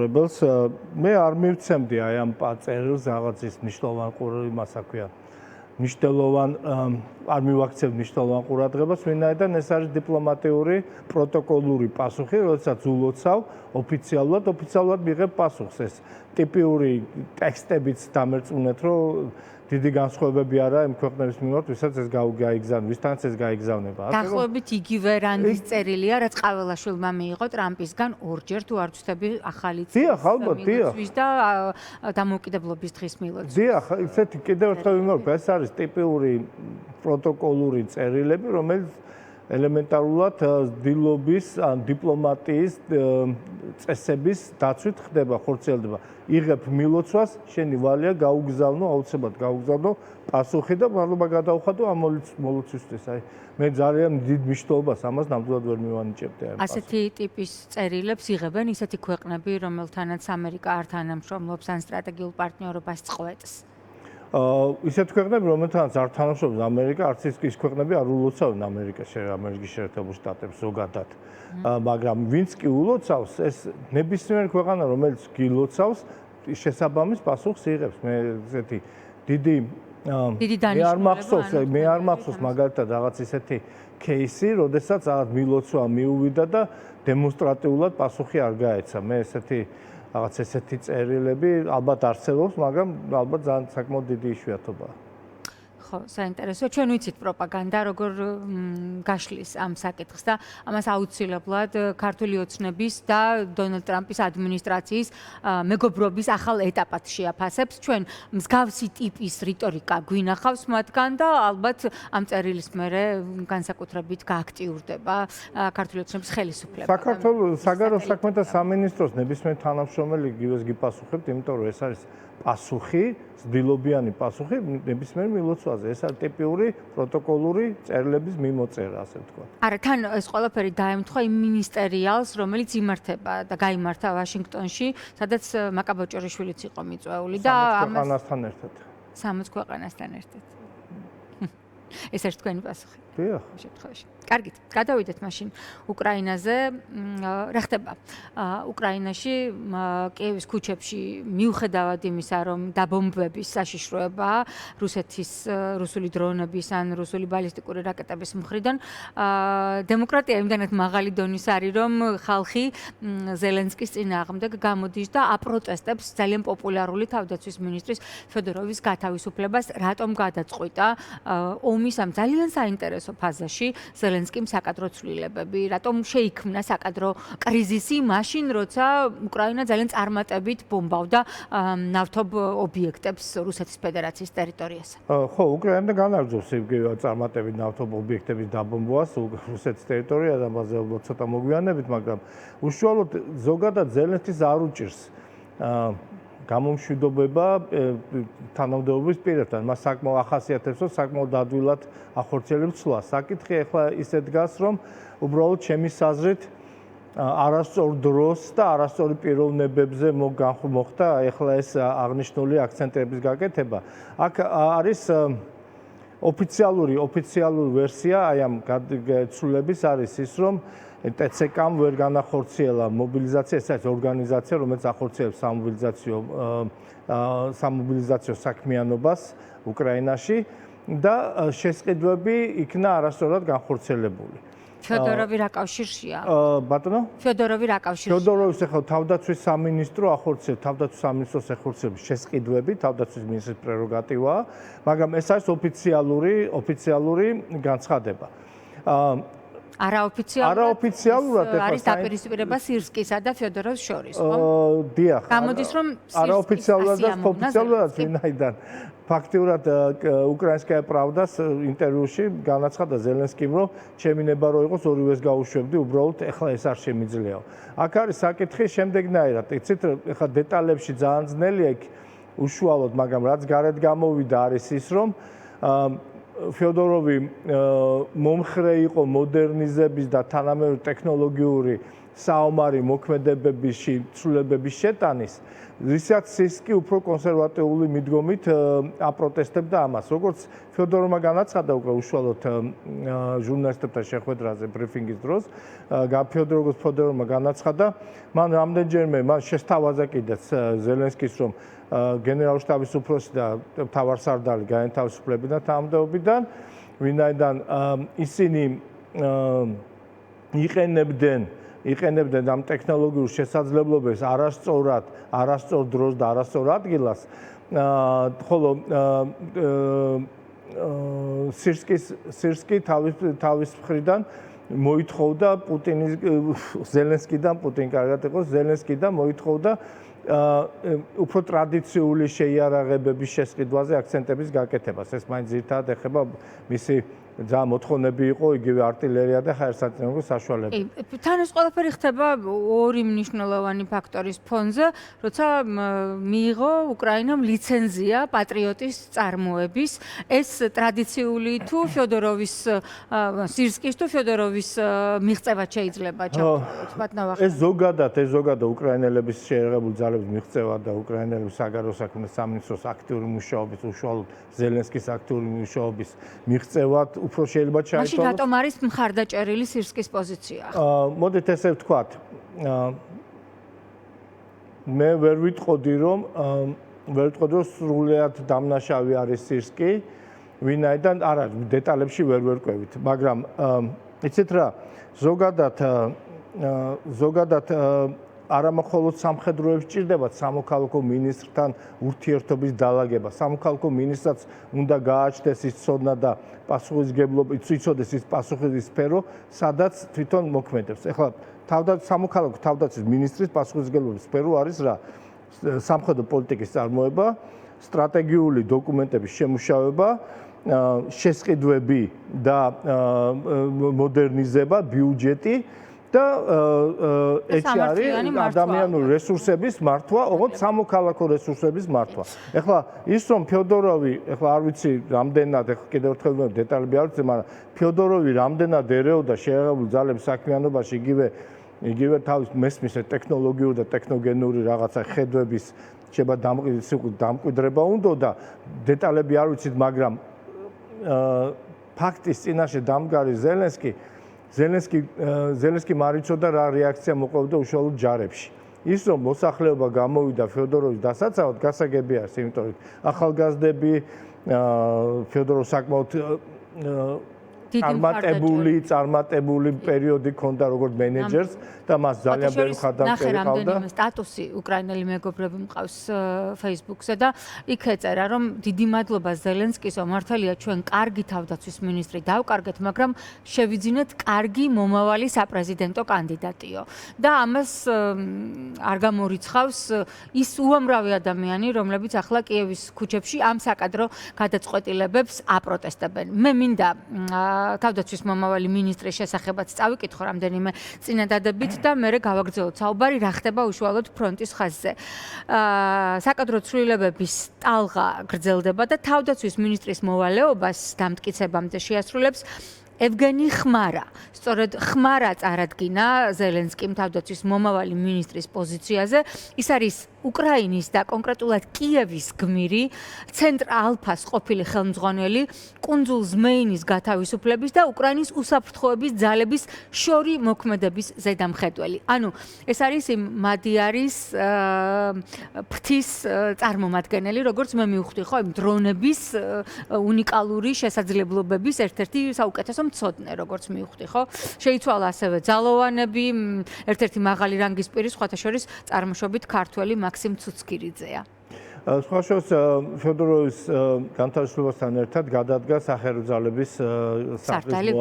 მაყურებელს. მე არ მივცემდი აი ამ წერილს რაღაც ის მნიშვნელოვან იმას აქვია. მნიშვნელოვან არ მივაქცევ მნიშვნელოვან ყურადღებას, ვინაიდან ეს არის დიპლომატიური პროტოკოლური პასუხი, როდესაც ულოცავ ოფიციალურად მიღებ პასუხს. ეს ტიპიური ტექსტებიც დამერწმუნეთ, რომ დიდი განსხვავებები არა იმ ქვეყნების მიმართ, ვისაც ეს გაიგზავნება, ვისთანაც ეს გაიგზავნება. დაახლოებით იგივე რანგის წერილია, რაც ყაველაშვილმა მიიღო ტრამპისგან ორჯერ თუ არ ვცდები ახალი წლის და დამოუკიდებლობის დღის მილოცვის. დიახ, ისეთი კიდევ ერთხელ ვიმეორებ, ეს არის ტიპიური პროტოკოლური წერილები, რომელიც ელემენტარულად დილობის ან დიპლომატიის წესების დაცვით ხდება, ხორციელდება. იღებ მილოცვას, შენი ვალია გაუგზავნო, აუცილებლად გაუგზავნო პასუხი და მადლობა გადაუხადო ამ მოლოცვისთვის. აი, მე ძალიან დიდ მნიშვნელობას ამას ნამდვილად ვერ მივანიჭებდი. ასეთი ტიპის წერილებს იღებენ ისეთი ქვეყნები, რომელთანაც ამერიკა არ თანამშრომლობს ან სტრატეგიულ პარტნიორობას წყვეტს. ისეთ ქვეყნები, რომელთანაც არ თანამშრომლობს ამერიკა, არც ის ქვეყნები არ ულოცავენ ამერიკის შეერთებულ შტატებს ზოგადად. მაგრამ ვინც კი ულოცავს, ეს ნებისმიერ ქვეყანა, რომელიც გილოცავს, შესაბამის პასუხს იღებს. მე ესეთი დიდი მე არ მახსოვს მაგალითად რაღაც ისეთი кейსი, როდესაც რაღაც მილოცვა მიუვიდა და დემონსტრატიულად პასუხი არ გაეცა. მე რაღაც ესეთი წერილები ალბათ არსებობს, მაგრამ ალბათ ძალიან საკმაოდ დიდი იშვიათობაა. ხო, საინტერესო. ჩვენ ვიცით პროპაგანდა როგორ გაშლის ამ საკითხს და ამას აუცილებლად ქართული ოცნების და დონალდ ტრამპის ადმინისტრაციის მეგობრობის ახალ ეტაპად შეაფასებს. ჩვენ მსგავსი ტიპის რიტორიკა გვინახავს მათგან და ალბათ ამ წერილის მერე განსაკუთრებით გააქტიურდება ქართული ოცნების ხელისუფლება. საქართველოს საგარეო საქმეთა სამინისტროს ნებისმიერ თანამშრომელი იგივეს გიპასუხებთ, იმიტომ რომ ეს არის პასუხი, ცდილობიანი პასუხი ნებისმიერ მილოცვაზე. ეს არის ტიპიური პროტოკოლური წერილების მიმოწერა, ასე ვთქვათ. არა, თან ეს ყველაფერი დაემთხვა იმ მინისტერიალს, რომელიც იმართება და გაიმართა ვაშინგტონში, სადაც მაკაბოჭორიშვილიც იყო მიწვეული და 60 ქვეყანასთან ერთად. ეს არის თქვენი პასუხი. დიახ. შემთხვევაში. კარგით, გადავიდეთ მაშინ უკრაინაზე. რა ხდება? უკრაინაში კიევის ქუჩებში მიუხედავად იმისა, რომ დაბომბების საშიშროებაა რუსული დრონების ან რუსული ბალისტიკური რაკეტების მხრიდან, დემოკრატია იმდანაც მაღალი დონის არის, რომ ხალხი ზელენსკის წინააღმდეგ გამოდის და აპროტესტებს ძალიან პოპულარული თავდაცვის მინისტრის ფედოროვის გათავისუფლებას, რატომ გადაწყვიტა ომის ამ ძალიან საინტერესო ფაზაში ზელენსკიმ საკადრო ცვლილებები, რატომ შეიქმნა საკადრო კრიზისი მაშინ, როცა უკრაინა ძალიან წარმატებით ბომბავდა ნავთობ ობიექტებს რუსეთის ფედერაციის ტერიტორიაზე. ხო, უკრაინა განაგრძობს იგივე წარმატებით ნავთობ ობიექტების დაბომბვას რუსეთის ტერიტორიაზე, ამაზე ალბათ ცოტა მოგვიანებით, მაგრამ უშუალოდ ზოგადად ზელენსკის არ უჭირს გამომშვიდობება თანამდებობის პირებთან. მას საკმაოდ ახასიათებს, რომ საკმაოდ ადვილად ახორციელებს ცვლას. საკითხი ახლა ისე დგას, რომ უბრალოდ ჩემი საზრით არასწორ დროს და არასწორი პიროვნებებზე მოხდა ახლა ეს აღნიშნული აქცენტების გაკეთება. აქ არის ოფიციალური ვერსია აი ამ ცვლილების არის ის, რომ TCK-მ ვერ განახორციელა მობილიზაცია, ეს არის ორგანიზაცია, რომელიც ახორციელებს სამობილიზაციო საქმიანობას უკრაინაში და შესყიდვები იქნა არასწორად განხორციელებული. ფედოროვი რა კავშირშია? ბატონო? ფედოროვი რა კავშირშია? ფედოროვის ახლა თავდაცვის სამინისტრო ახორციელებს თავდაცვის სამინისტროს ახორციელებს შესყიდვები, თავდაცვის მინისტრის პრეროგატივაა, მაგრამ ეს არის ოფიციალური განცხადება. არაოფიციალურად არის დაპირისპირება სირსკისა და ფედოროვის შორის, ხო? დიახ. გამოდის რომ არაოფიციალურად და ოფიციალურად ვინაიდან ფაქტიურად უკრაინსკაია პრავდას ინტერვიუში განაცხადა ზელენსკიმ, რომ ჩემი ნება რო იყოს ორივეს გაუშვებდი, უბრალოდ ეხლა ეს არ შემიძლიაო. აქ არის საკითხი შემდეგნაირად, იცით, ეხლა დეტალებში ძალიან ძნელია იქ უშუალოდ, მაგრამ რაც გარეთ გამოვიდა არის ის, რომ ფედოროვი მომხრე იყო მოდერნიზების და თანამედროვე ტექნოლოგიური საომარი მოქმედებებში ცვლილებების შეტანის, რისაც სისკი უფრო კონსერვატიული მიდგომით აპროტესტებდა ამას. როგორც ფიოდოროვმა განაცხადა უკვე უშუალოდ ჟურნალისტებთან შეხვედრაზე ბრიფინგის დროს, ფიოდოროვმა განაცხადა, მან რამდენჯერმე შესთავაზა კიდეც ზელენსკის, რომ გენერალ-შტაბის უფროსი და მთავარსარდალი გაენთავისუფლებინა თანამდებობიდან, ვინაიდან ისინი იყენებდნენ ამ ტექნოლოგიურ შესაძლებლობებს არასწორ დროს და არასწორ ადგილას, ხოლო სირსკი თავის მხრიდან მოითხოვდა ზელენსკიდან, პუტინი კარგად იყოს, ზელენსკიდან მოითხოვდა უფრო ტრადიციული შეიარაღებების შესყიდვაზე აქცენტების გაკეთებას. ეს მაინც ძირითადად ეხება მისი ძალიან მოთხოვნები იყო იგივე артиლერია და ხაერსაწინააღმდეგო საშუალებები. თან ეს ყველაფერი ხდება ორი მნიშვნელოვანი ფაქტორის ფონზე, როცა მიიღო უკრაინამ ლიცენზია პატრიოტის წარმოების, ეს ტრადიციული თუ ფიოდოროვის სირსკის თუ ფიოდოროვის მიღწევად შეიძლება ჩავთვალოთ. ეს ზოგადად უკრაინელების შეერაღებული ძალების მიღწევა და უკრაინელების საგარეო საქმეთა სამინისტროს აქტიური მუშაობის, უშუალოდ ზელენსკის აქტიური მუშაობის მიღწევად უფრო შეიძლება ჩაითვალოს. მაშინ რატომ არის მხარდაჭერილი სირსკის პოზიცია? მოდით ესე ვთქვათ. მე ვერ ვიტყოდი, რომ სრულიად დამნაშავე არის სირსკი, ვინაიდან არა, დეტალებში ვერ ვერკვევით, მაგრამ იცით რა, ზოგადად არამხოლოდ სამხედროებს სჭირდებათ სამოქალაქო მინისტრთან ურთიერთობის დალაგება. სამოქალაქო ministrაც უნდა გააჩნდეს ის ცოდნა და პასუხისმგებლობა, იცოდეს ის პასუხის სფერო, სადაც თვითონ მოქმედებს. ეხლა სამოქალაქო თავდაცვის მინისტრის პასუხისმგებლობის სფერო არის რა? სამხედრო პოლიტიკის წარმოება, სტრატეგიული დოკუმენტების შემუშავება, შესყიდვები და მოდერნიზება, ბიუჯეტი და ეს არის ადამიანური რესურსების მართვა, ოღონდ სამოქალაქო რესურსების მართვა. ეხლა ის რომ ფიოდოროვი, ეხლა არ ვიცი რამდენად, ეხლა კიდევ ერთხელ დეტალები არ ვიცი, მაგრამ ფიოდოროვი რამდენად ერეოდა შეერაღებული ძალების საქმიანობაში, იგივე თავის მესმის ტექნოლოგიური და ტექნოგენური რაღაცა ხედვების შეიძლება დამკვიდრება უნდა და დეტალები არ ვიცით, მაგრამ ფაქტის წინაშე დამდგარი ზელენსკი მარიცოდა რა რეაქცია მოყოლდა უშუალოდ ჯარებში. ის რომ მოსახლეობა გამოვიდა ფიოდოროვის დასაცავად, გასაგები არის, იმიტომ რომ ახალგაზრდები ფიოდოროვს საკმაოდ წარმატებული პერიოდი ჰქონდა როგორც მენეჯერს და მას ძალიან ბევრი მხარდამჭერი ჰყავდა. რამდენიმე სტატუსი უკრაინელი მეგობრები მყავს Facebook-ზე და იქ ეწერა, რომ დიდი მადლობა ზელენსკისო, მართალია ჩვენ კარგი თავდაცვის მინისტრი დავკარგეთ, მაგრამ შევიძინეთ კარგი მომავალი საპრეზიდენტო კანდიდატიო. და ამას არ გამორიცხავს ის უამრავი ადამიანი, რომლებიც ახლა კიევის ქუჩებში ამ საკადრო გადაწყვეტილებებს აპროტესტებენ. მე მინდა თავდაცვის მომავალი მინისტრის შესახებაც წავიკითხო რამდენიმე წინადადებით და მე გავაგრძელოთ საუბარი რა ხდება უშუალოდ ფრონტის ხაზზე. საკადრო ცვლილებების ტალღა გრძელდება და თავდაცვის მინისტრის მოვალეობას დამტკიცებამდე შეასრულებს ევგენი ხმარა. სწორედ ხმარა წარადგინა ზელენსკიმ თავდაცვის მომავალი მინისტრის პოზიციაზე. ის არის უკრაინის და კონკრეტულად კიევის გმირი, ცენტრ ალფას ყოფილი ხელმძღვანელი, კუნძულ ზმეინის გათავისუფლების და უკრაინის უსაფრთხოების ძალების შორი მოქმედების ზედამხედველი. ანუ ეს არის იმ მადიარის ფრთის წარმომადგენელი, როგორც მე მივხვდი ხო, იმ დრონების უნიკალური შესაძლებლობების ერთ-ერთი საუკეთესო მცოდნე, როგორც მივხვდი ხო. შეიცვალა ასევე ძალოვანები, ერთ-ერთი მაღალი რანგის პირი, სხვათა შორის წარმოშობით ქართველი მაქსიმ ცუცკირიძეა. სხვა შორის ფიოდოროვის განთავისუფლებასთან ერთად გადადგა სახელმწიფო ძალების სახლის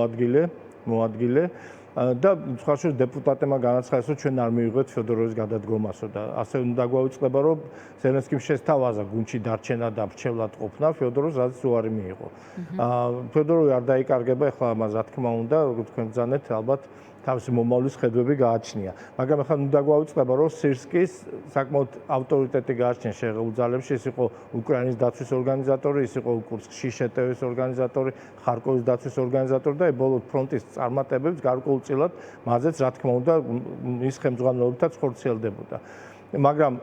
მოადგილე და სხვა შორის დეპუტატებმა განაცხადეს, რომ ჩვენ არ მივიღეთ ფიოდოროვის გადადგომასო და ასე უნდა გვაუწყდება, რომ ზელენსკიმ შესთავაზა გუნდში დარჩენა და მრჩევლად ყოფნა ფიოდოროვის, რაც უარი მიიღო. ფიოდოროვი არ დაიკარგება, ეხლა ამას რა თქმა უნდა, როგორც თქვენ ბრძანეთ, ალბათ თავისი მომავლის ხედვები გააჩნია. მაგრამ ახლა უნდა გვაუწყდება, რომ სირსკის საკმაოდ ავტორიტეტი გააჩნია შეღებულ ძალებში, ის იყო უკრაინის დაცვის ორგანიზატორი, ის იყო კურსკში შეტევის ორგანიზატორი, ხარკოვის დაცვის ორგანიზატორი და ბოლო ფრონტის წარმატებებს გარკვეულწილად მაზეც რა თქმა უნდა მის ხელმძღვანელობითაც ხორციელდებოდა. მაგრამ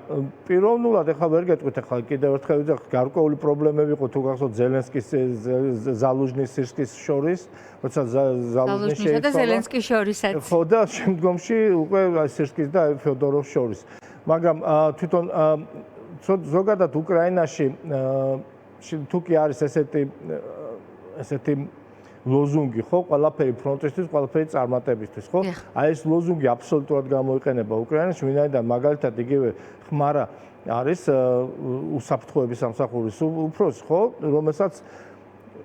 პიროვნულად ახლა ვერ გეტყვით ახლა კიდევ ერთხელ გარკვეული პრობლემები იყო თუ გახსოვთ ზელენსკის ზალუჟნის სირსკის შორის, როცა ზალუჟნი შეიწყო და ზელენსკის შორისაც. ხო და შემდგომში უკვე სირსკის და ფეოდოროვის შორის. მაგრამ თვითონ ზოგადად უკრაინაში თუ კი არის ესეთი ლოზუნგი, ხო, ყველაფერი ფრონტისთვის, ყველაფერი წარმატებისთვის, ხო? აი ეს ლოზუნგი აბსოლუტურად გამოიყენება უკრაინაში, ვინაიდან მაგალითად იგივე ხმარა არის უსაფრთხოების სამსახურის უფროსი, ხო,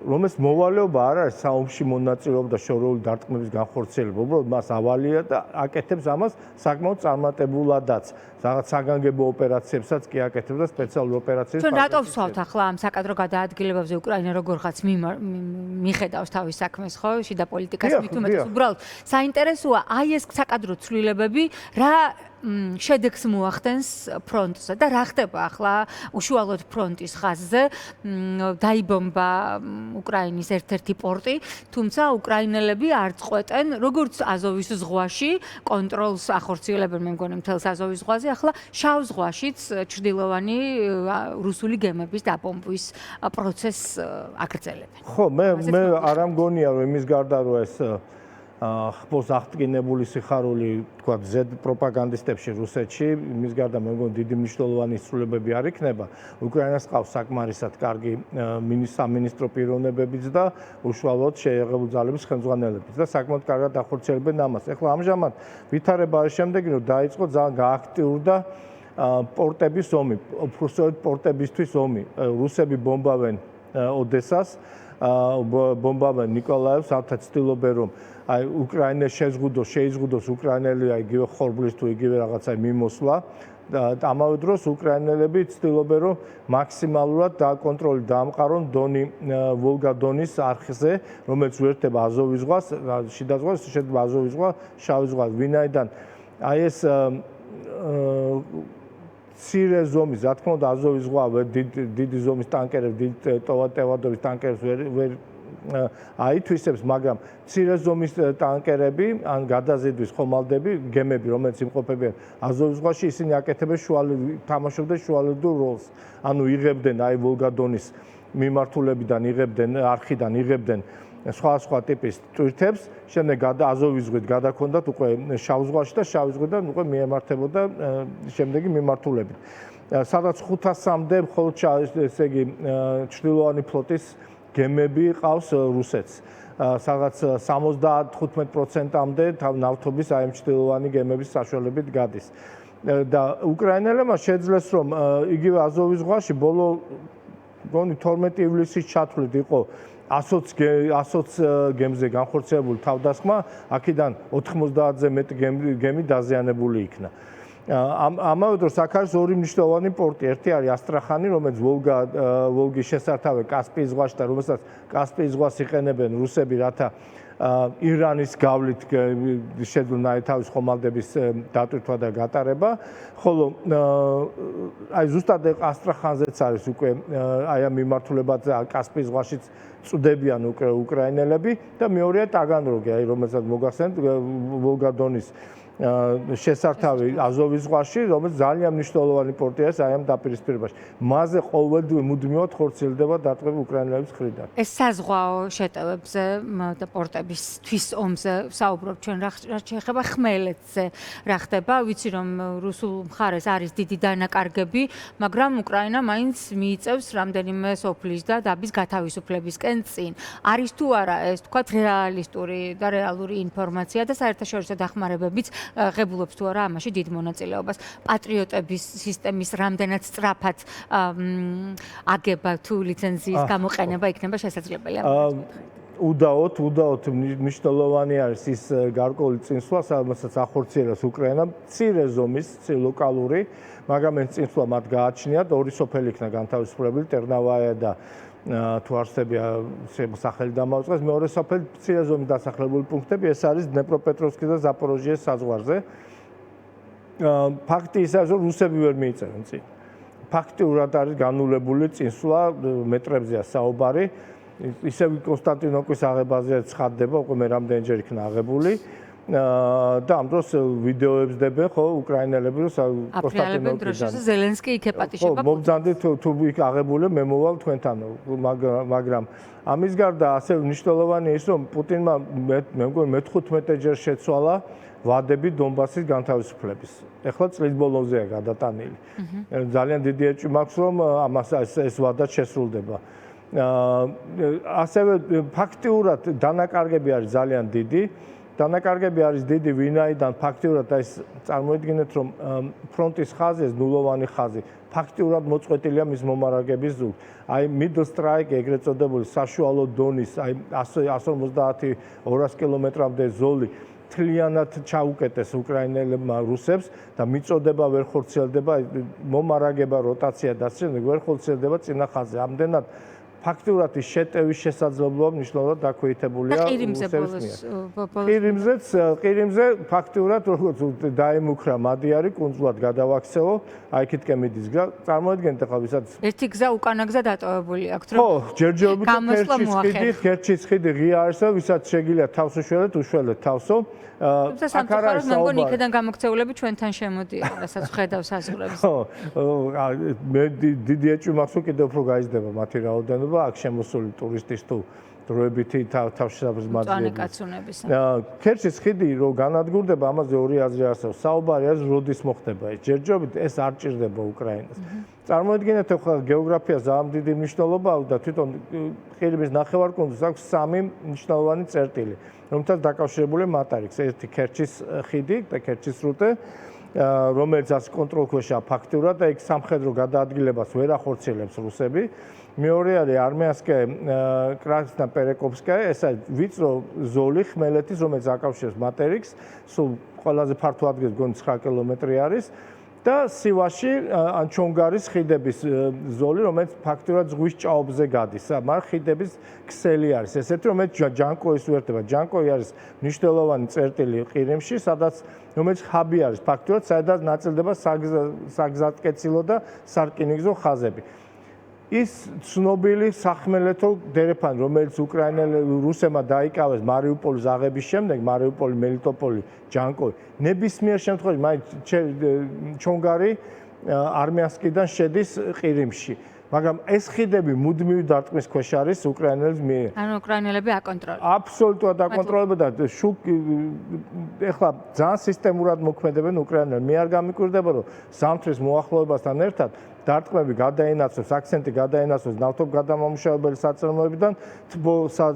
რომელს მოვალეობა არ არის საომში მონაწილეობა და შორეული დარტყმების განხორციელება, უბრალოდ მას ავალია და აკეთებს ამას საკმაოდ წარმატებულადაც. რაღაც საგანგებო ოპერაციებსაც კი აკეთებს და სპეციალური ოპერაციებს. ჩვენ რატო ვსვავთ ახლა ამ საკადრო გადაადგილებებზე უკრაინა როგორღაც მიხედავს თავის საქმეს, ხო? შიდა პოლიტიკას მით უმეტეს უბრალოდ საინტერესოა აი ეს საკადრო ცვლილებები რა შედეგს მოახდენს ფრონტზე და რა ხდება ახლა უშუალოდ ფრონტის ხაზზე დაიბომბა უკრაინის ერთ-ერთი პორტი, თუმცა უკრაინელები არ წყვეტენ როგორც აზოვის ზღვაში კონტროლს ახორციელებენ მე მგონი მთელს აზოვის ზღვაზე, ახლა შავ ზღვაშიც ჩრდილოვანი რუსული გემების დაბომბვის პროცესს აგრძელებენ. ხო, მე არ ამგონია რომ იმის გარდა რომ ეს ხბოს აღტკინებული სიხარული, თქვა ზედ პროპაგანდისტებში რუსეთში, იმის გარდა მე მგონი დიდი მნიშვნელოვანი ცვლილებები არ იქნება. უკრაინას ყავს საკმარისად კარგი სამინისტრო პიროვნებებიც და უშუალოდ შეიარაღებული ძალების ხელმძღვანელებიც და საკმაოდ კარგად ახორციელებენ ამას. ეხლა ამჟამად ვითარება არის შემდეგი, რომ დაიწყო ძალიან გააქტიურდა პორტების ომი, უბრალოდ პორტებისთვის ომი. რუსები ბომბავენ ოდესას, ბომბავენ ნიკოლაევს, ალთა ცდილობენ რომ აი უკრაინა შეიზღუდოს უკრაინელი აი იგივე ხორბლის თუ იგივე რაღაცა მიმოსვლა და ამავე დროს უკრაინელები ცდილობენ რომ მაქსიმალურად დააკონტროლონ დაამყარონ დონი ვოლგა-დონის არხზე, რომელიც უერთდება აზოვის ზღვას, შიდა ზღვას, შედგება აზოვის ზღვა, შავი ზღვა, ვინაიდან აი ეს მცირე ზომის, რა თქმა უნდა, აზოვის ზღვა დიდი ზომის ტანკერებს, დიდი ტევადობის ტანკერებს ვერ აითვისებს, მაგრამ მცირე ზომის ტანკერები ან გადაზიდვის ხომალდები, გემები, რომელიც იმყოფებიან აზოვის ზღვაში, ისინი აკეთებენ თამაშობდნენ შუალედურ როლს. ანუ იღებდნენ აი ვოლგა-დონის მიმართულებიდან, არხიდან იღებდნენ სხვა ტიპის ტვირთებს, შემდეგ აზოვის ზღვით გადაქონდათ უკვე შავ ზღვაში და შავი ზღვიდან უკვე მიემართებოდა შემდეგი მიმართულებით. სადაც 500-მდე მხოლოდ ესე იგი ჩრდილოვანი ფლოტის გემები ყავს რუსეთს. სადაც 75%-მდე ნავთობის აი ჩრდილოვანი გემების საშუალებით გადის. და უკრაინელებმა შეძლეს რომ იგივე აზოვის ზღვაში ბოლო მგონი 12 ივლისის ჩათვლით იყო 120 გემზე განხორციელებული თავდასხმა, აქედან 90-ზე მეტი გემი დაზიანებული იქნა. ამავე დროს აქ არის ორი მნიშვნელოვანი პორტი. ერთი არის ასტრახანი, რომელიც ვოლგის შესართავე კასპიის ზღვაში და რომელსაც კასპიის ზღვას იყენებენ რუსები, რათა ირანის გავლით შეძლონ თავის ხომალდების დატვირთვა და გატარება, ხოლო აი ზუსტად ასტრახანზეც არის უკვე აი ამ მიმართულებაზე კასპიის ზღვაშიც წვდებიან უკრაინელები და მეორეა ტაგანროგი, აი რომელსაც მოგახსენებთ ვოლგა-დონის შესართავი აზოვის ზღვაში, რომელიც ძალიან მნიშვნელოვანი პორტია აი ამ დაპირისპირებაში. მასზე ყოველდღე მუდმივად ხორციელდება დარტყმები უკრაინელების მხრიდან. ეს საზღვაო შეტევებზე და პორტებისთვის ომზე საუბრობ ჩვენ რა შეეხება ხმელეთზე რა ხდება, ვიცი რომ რუსულ მხარეს არის დიდი დანაკარგები, მაგრამ უკრაინა მაინც მიიწევს რამდენიმე სოფლის და დაბის გათავისუფლებისკენ წინ. არის თუ არა ეს თქვათ რეალისტური და რეალური ინფორმაცია და საერთაშორისო დახმარებებიც ღებულობს თუ არა ამაში დიდ მონაწილეობას. პატრიოტების სისტემის რამდენად სწრაფად აგება თუ ლიცენზიის გამოყენება იქნება შესაძლებელი? უდაოდ მნიშვნელოვანი არის ის გარკვეული წინსვლა, სადაც ახორციელებს უკრაინა მცირე ზომის, ლოკალური, მაგრამ ეს წინსვლა მათ გააჩნიათ, ორი სოფელი იქნა განთავისუფლებული, ტერნავაია და თუ არსებია სახელი დამაუწყეს, მეორე სოფელი მცირე ზომის დასახლებული პუნქტები, ეს არის დნეპროპეტროვსკის და ზაპოროჟიეს საზღვარზე. ფაქტი ის არის, რომ რუსები ვერ მიიწევენ წინ. ფაქტიურად არის განულებული წინსვლა, მეტრებზეა საუბარი. ისევ კონსტანტინოპოლის აღებაზე ცხადდება, უკვე მე რამდენჯერ იქნა აღებული და ამ დროს ვიდეოებს დებენ ხო უკრაინელები, რომ კონსტანტინოპოლისიდან ზელენსკი იქ ეპატიშება. ხო, მობძანდით თუ იქ აღებული მე მოვალ თქვენთან, მაგრამ ამის გარდა ასე მნიშვნელოვანია ის, რომ პუტინმა მე მგონი მე-15 შეცვალა ვადები დონბასის განთავისუფლების. ეხლა წლის ბოლომზეა გადატანილი. ძალიან დიდი ეჭვი მაქვს, რომ ამას ეს ვადა შესრულდება. ასევე ფაქტიურად დანაკარგები არის ძალიან დიდი. დანაკარგები არის დიდი, ვინაიდან ფაქტიურად ეს წარმოიდგინეთ, რომ ფრონტის ხაზი, ეს ნულოვანი ხაზი, ფაქტიურად მოწყვეტილია მის მომარაგების ზურგ. აი middle strike ეგრეთ წოდებული საშუალო დონის, აი 150-200 კილომეტრამდე ზოლი თლიანად ჩაუკეტეს უკრაინელებმა რუსებს და მიწოდება ვერ ხორციელდება, მომარაგება, როტაცია და ასე შემდეგ ვერ ხორციელდება წინა ხაზზე. ამდენად ფაქტიურად ის შეტევის შესაძლებლობა მნიშვნელოვნად დაქვეითებულია რუსების მიერ. ყირიმზე ფაქტიურად როგორც დაემუქრა მადიარი, კუნძულად გადავაქცეო, აი იქითკენ მიდის გზა. წარმოიდგინეთ ახლა ვისაც ერთი გზა უკანა გზა დატოვებული აქვს, რომ ხო, ჯერჯერობით ქერჩის ხიდი ღია არსებობს, ვისაც შეგიძლია თავს უშველეთ თავსო. თუმცა სამწუხაროდ მე მგონი იქიდან გამოქცეულები ჩვენთან შემოდიან, რასაც ხედავს საზღვრებს. ხო, მე დიდი ეჭვი მაქვს, რომ კიდევ უფრო გაიზრდება მათი რაოდენობა, აქ შემოსული ტურისტის თუ დროებითი თავშესაფრის მაძიების. ქერჩის ხიდი რო განადგურდება, ამაზე ორი აზრი არსებობს. საუბარი არის როდის მოხდება ეს. ჯერჯერობით ეს არ ჭირდება უკრაინას. წარმოიდგინეთ ახლა გეოგრაფია ძალიან დიდი მნიშვნელობა აქვს და თვითონ ყირიმის ნახევარკუნძულს აქვს 3 მნიშვნელოვანი წერტილი, რომელთაც დაკავშირებულია მატარიქს. ერთი ქერჩის ხიდი და ქერჩის სრუტე, რომელიც ას კონტროლქვეშაა ფაქტიურად და იქ სამხედრო გადაადგილებას ვერ ახორციელებს რუსები. მეორე არის არმიანსკე კრასნა-პერეკოპსკაია, ეს არის ვიწრო ზოლი ხმელეთის, რომელიც აკავშირებს მატერიკს, სულ ყველაზე ფართო ადგილი გონი 9 კილომეტრი არის და სივაში ან ჩონგარის ხიდების ზოლი, რომელიც ფაქტიურად ზღვის ჭაობზე გადის, მაგრამ ხიდების ქსელი არის. ესეთი, რომელიც ჯანკოის უერთდება. ჯანკოი არის მნიშვნელოვანი წერტილი ყირიმში, სადაც რომელიც ჰაბი არის ფაქტიურად, სადაც ნაწილდება საგზატკეცილო და სარკინიგზო ხაზები. ის ცნობილი სახმელეთო დერეფანი, რომელიც რუსებმა დაიკავეს მარიუპოლის აღების შემდეგ, მარიუპოლი, მელიტოპოლი, ჯანკოი, ნებისმიერ შემთხვევაში მაინც ჩონგარი არმიანსკიდან შედის ყირიმში. მაგრამ ეს ხიდები მუდმივი დარტყმის ქვეშ არის უკრაინელების მიერ. ანუ უკრაინელები აკონტროლებენ. აბსოლუტურად აკონტროლებენ და ეხლა ძალიან სისტემურად მოქმედებენ უკრაინელები. მე არ გამიკვირდება, რომ ზამთრის მოახლოებასთან ერთად დარტყმები გადაინაცვლეს, აქცენტი გადაინაცვლეს ნავთობგადამამუშავებელი საწარმოებიდან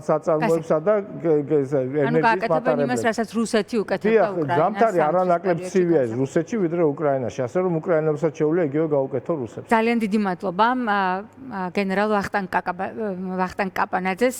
საწარმოებსა და ანუ გააკეთებენ იმას, რასაც რუსეთი უკეთებდა უკრაინას. ზამთარი არანაკლებ ცივია ეს რუსეთში, ვიდრე უკრაინაში, ასე რომ უკრაინელებსაც შეუძლია იგივე გაუკეთო რუსებს. ძალიან დიდი მადლობა გენერალ ვახტანგ კაპანაძეს